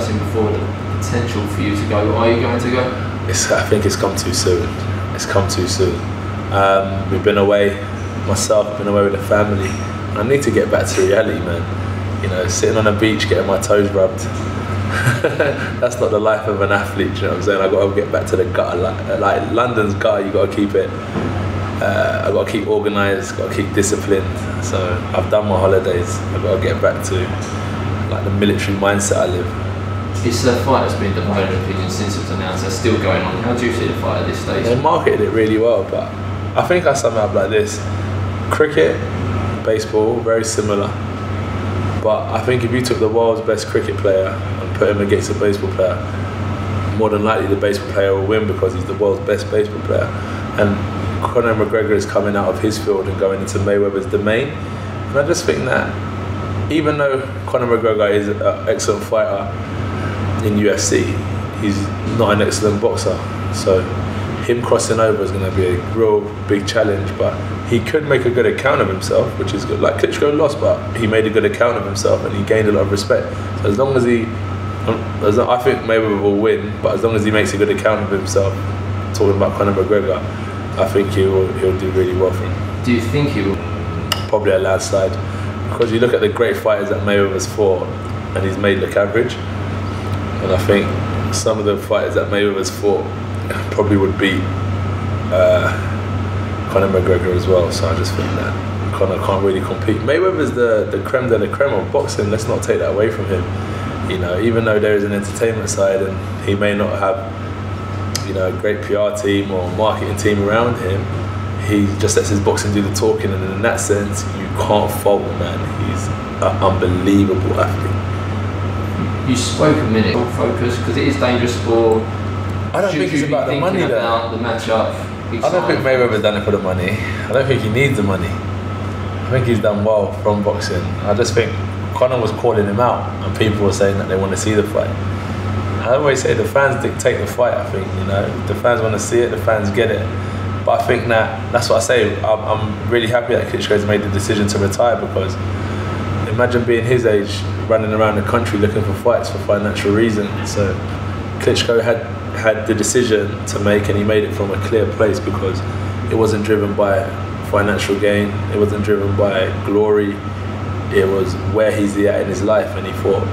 discussing before the potential for you to go. Are you going to go? I think it's come too soon. It's come too soon. We've been away, myself, been away with the family. I need to get back to reality, man. You know, sitting on a beach getting my toes rubbed. That's not the life of an athlete, you know what I'm saying? I've got to get back to the gutter. Like London's gutter, you got to keep it. I've got to keep organised, got to keep disciplined. So I've done my holidays. I've got to get back to like the military mindset I live. It's a fight that's been divided opinion since it was announced. That's still going on. How do you see the fight at this stage? They marketed it really well, but I think I sum it up like this. Cricket, baseball, very similar. But I think if you took the world's best cricket player and put him against a baseball player, more than likely the baseball player will win because he's the world's best baseball player. And Conor McGregor is coming out of his field and going into Mayweather's domain. And I just think that even though Conor McGregor is an excellent fighter in UFC, he's not an excellent boxer. So him crossing over is going to be a real big challenge, but he could make a good account of himself, which is good. Like Klitschko lost, but he made a good account of himself and he gained a lot of respect. So as long as I think Mayweather will win, but as long as he makes a good account of himself, talking about Conor McGregor, I think he'll do really well for him. Do you think he will? Probably a landslide, because you look at the great fighters that Mayweather's fought, and he's made look average. And I think some of the fighters that Mayweather's fought probably would beat Conor McGregor as well. So I just think that Conor can't really compete. Mayweather's the creme de la creme of boxing. Let's not take that away from him. You know, even though there is an entertainment side and he may not have, you know, a great PR team or marketing team around him, he just lets his boxing do the talking, and in that sense, you can't fault the man. He's an unbelievable athlete. You spoke a minute on focus because it is dangerous sport. I don't think it's about the money, though. About the matchup. I don't think Mayweather's done it for the money. I don't think he needs the money. I think he's done well from boxing. I just think Conor was calling him out, and people were saying that they want to see the fight. I always say the fans dictate the fight. I think, you know, if the fans want to see it, the fans get it. But I think that's what I say. I'm really happy that Klitschko's made the decision to retire, because imagine being his age, running around the country looking for fights for financial reasons. So Klitschko had the decision to make, and he made it from a clear place, because it wasn't driven by financial gain, it wasn't driven by glory, it was where he's at in his life, and he thought,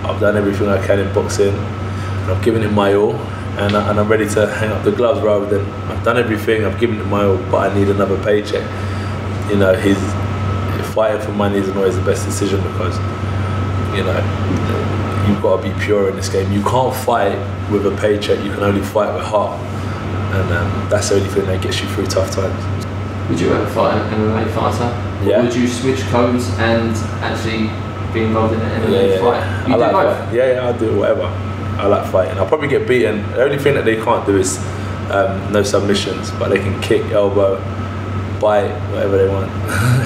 I've done everything I can in boxing, and I've given it my all, and I'm ready to hang up the gloves, rather than I've done everything, I've given it my all, but I need another paycheck. You know, fighting for money isn't always the best decision, because, you know, you've got to be pure in this game. You can't fight with a paycheck, you can only fight with heart, and that's the only thing that gets you through tough times. Would you ever fight an MMA fighter? Yeah. Or would you switch codes and actually be involved in an MMA fight? You do both? Yeah, I'll do whatever. I like fighting. I'll probably get beaten. The only thing that they can't do is no submissions, but they can kick, elbow, bite, whatever they want.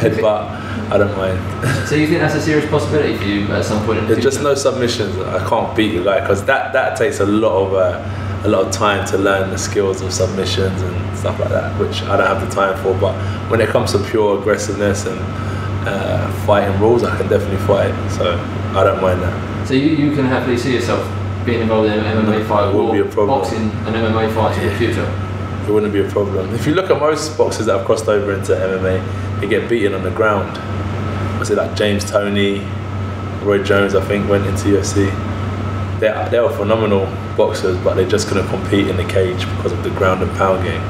Headbutt. I don't mind. So you think that's a serious possibility for you at some point in the future? There's just no submissions. I can't beat a guy, because that takes a lot of time to learn the skills of submissions and stuff like that, which I don't have the time for. But when it comes to pure aggressiveness and fighting rules, I can definitely fight. So I don't mind that. So you can happily see yourself being involved in an MMA fight, or boxing an MMA fight in the future? It wouldn't be a problem. If you look at most boxers that have crossed over into MMA, they get beaten on the ground. I say like James Toney, Roy Jones, I think, went into UFC. They were phenomenal boxers, but they just couldn't compete in the cage because of the ground and pound game.